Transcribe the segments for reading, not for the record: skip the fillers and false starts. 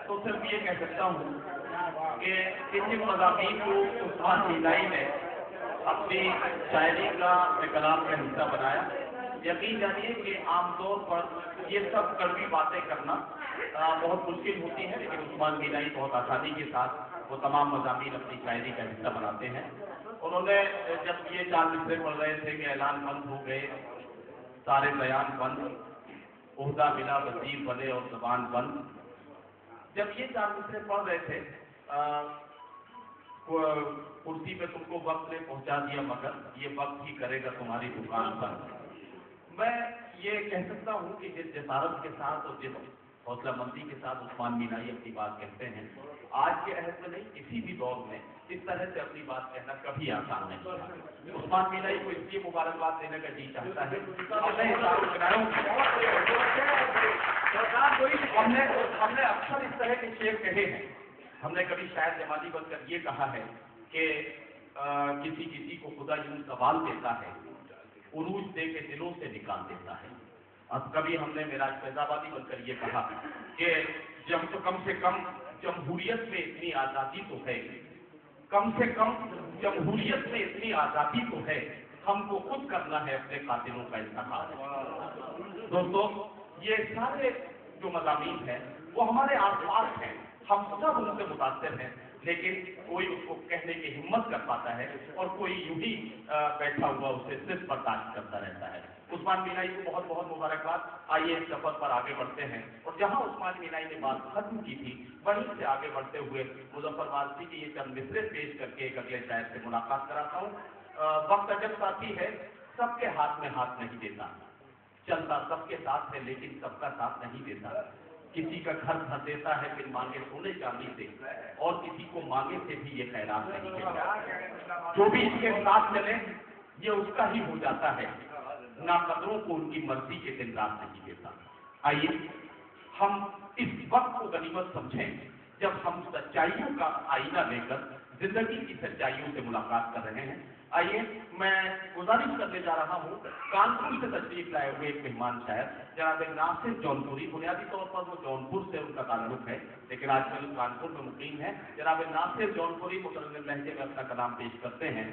تو صرف یہ کہہ سکتا ہوں کہ ان مضامین کو عثمان بینائی نے اپنی شاعری کا کلام کا حصہ بنایا. یقین جانیے کہ عام طور پر یہ سب کڑوی باتیں کرنا بہت مشکل ہوتی ہے، لیکن عثمان بینائی بہت آسانی کے ساتھ وہ تمام مضامین اپنی شاعری کا حصہ بناتے ہیں. انہوں نے جب یہ 4 مصرے پڑھ رہے تھے کہ اعلان بند ہو گئے سارے بیان بند، عہدہ ملا وزیر بنے اور زبان بند، جب یہ 4 مصرے پڑھ رہے تھے کرسی پہ تم کو وقت نے پہنچا دیا مگر یہ وقت ہی کرے گا تمہاری دکان پر. میں یہ کہہ سکتا ہوں کہ جس جسارت کے ساتھ اور جس حوصلہ مندی کے ساتھ عثمان بینائی اپنی بات کہتے ہیں، آج کے عہد میں نہیں کسی بھی دور میں اس طرح سے اپنی بات کہنا کبھی آسان نہیں ہے. عثمان بینائی کو اس لیے مبارکباد دینے کا جی چاہتا ہے. ہم نے اکثر اس طرح کے شعر کہے ہیں. ہم نے کبھی شاید جمالی بن کر یہ کہا ہے کہ کسی کو خدا یوں سوال دیتا ہے، عروج دے کے دلوں سے نکال دیتا ہے. اب کبھی ہم نے معراج فیض آبادی بن کر یہ کہا کہ کم سے کم جمہوریت میں اتنی آزادی تو ہے، کم سے کم جمہوریت میں اتنی آزادی تو ہے، ہم کو خود کرنا ہے اپنے قاتلوں کا انتخاب. دوستو، یہ سارے جو مضامین ہیں وہ ہمارے آس پاس ہیں، ہم سب ان سے متاثر ہیں، لیکن کوئی اس کو کہنے کی ہمت کر پاتا ہے اور کوئی یوں ہی بیٹھا ہوا اسے صرف برداشت کرتا رہتا ہے. عثمان بینائی کو بہت بہت مبارکباد. آئیے اس سفر پر آگے بڑھتے ہیں اور جہاں عثمان بینائی نے بات ختم کی تھی وہیں سے آگے بڑھتے ہوئے مظفر وارثی کی یہ چند مصرے پیش کر کے ایک اگلے شاعر سے ملاقات کراتا ہوں. وقت عجب ساتھی ہے، سب کے ہاتھ میں ہاتھ نہیں دیتا، چلتا سب کے ساتھ ہے لیکن سب کا ساتھ نہیں دیتا. کسی کا گھر بھر دیتا ہے پھر مانگے سونے چاندی سے، اور کسی کو مانگے سے بھی یہ خیرات نہیں دیتا. جو بھی اس کے ساتھ چلے یہ اس کا ہی ہو جاتا ہے، ناقدروں کو ان کی مرضی کے دن رات نہیں دیتا. آئیے ہم اس وقت کو غنیمت سمجھیں جب ہم سچائیوں کا آئینہ لے کر زندگی کی سچائیوں سے ملاقات کر رہے ہیں. آئیے میں گزارش کرنے جا رہا ہوں کانپور سے تشریف لائے ہوئے ایک مہمان شاعر جناب ناصر جونپوری. بنیادی طور پر وہ جونپور سے ان کا تعلق ہے لیکن آج کل کانپور میں مقیم ہے. جناب ناصر جونپوری مترنم لہجے میں اپنا کلام پیش کرتے ہیں.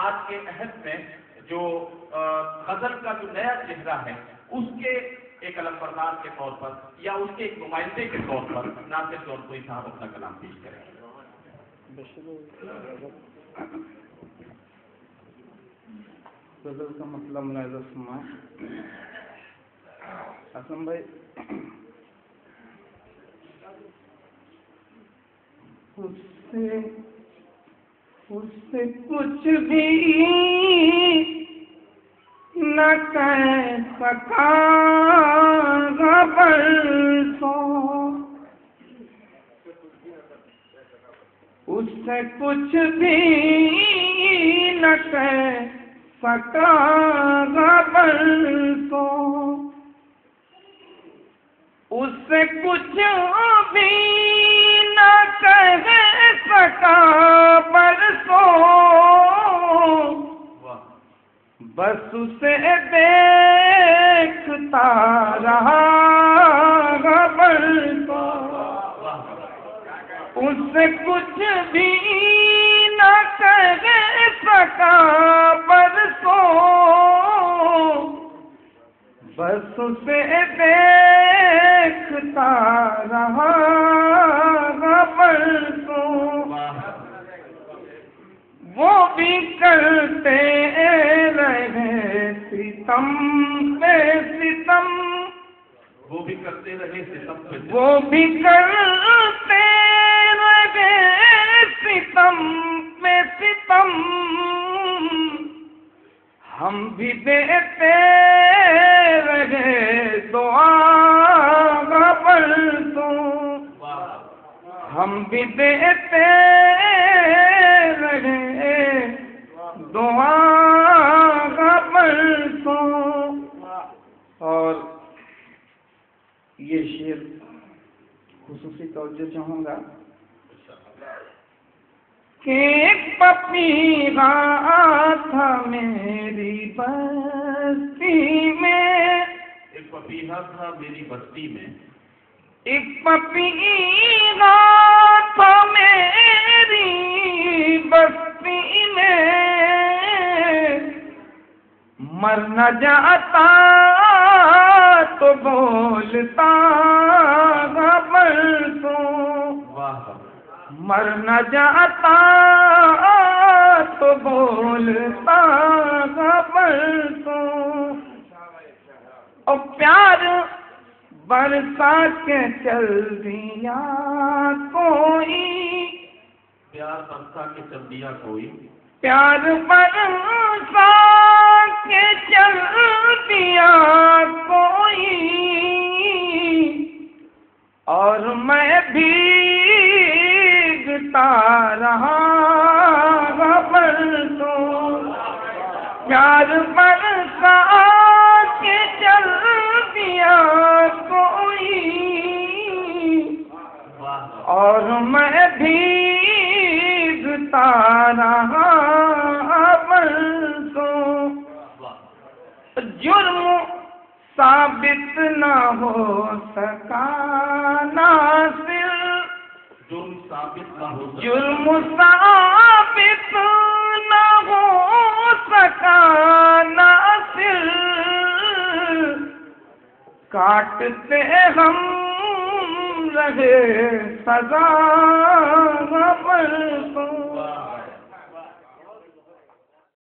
آج کے عہد میں جو غزل کا جو نیا چہرہ ہے اس کے ایک علمبردار کے طور پر یا اس کے ایک نمائندے کے طور پر ناصر جونپوری صاحب اپنا کلام پیش کریں. غزل کا مطلب ملاحظہ سنائیں. اسلم بھائی، اس سے کچھ بھی نہ کہہ سکا برسوں، اس سے کچھ بھی نہ کہہ سکا برسوں، اس سے کچھ بھی نہ کہہ سکا برسوں، بس اسے دیکھتا رہا برسوں، اس سے کچھ بھی نہ کہہ سکا برسوں، بس اسے دیکھتا رہا برسوں. وہ بھی کرتے رہے ستم پہ ستم، وہ بھی کرتے رہے ستم پہ ستم، وہ بھی کرتے رہے ستم پہ ستم، ہم بھی دیتے رہے دعا برسوں، ہم بھی دیتے رہے دعا برسوں. اور یہ شعر خصوصی توجہ چاہوں گا کہ ایک پپیہا تھا میری بستی میں، ایک پپیہا تھا میری بستی میں، ایک پپیہا مر نہ جاتا تو بولتا برسوں، واہ مر نہ جاتا تو بولتا برسوں، اور پیار برسا کے چل دیا کوئی، پیار برسا کے چل دیا کوئی، پیار برسا کے چل دیا کوئی، اور میں بھیگتا رہا برسوں، پیار برسا کے چل دیا کوئی، اور میں بھیگتا رہا برسوں، جرم ثابت نہ ہو سکا ناصر، جرم ثابت نہ ہو سکا، جرم ثابت نہ ہو سکا ناصر، کاٹتے ہم رہے سزا برسوں،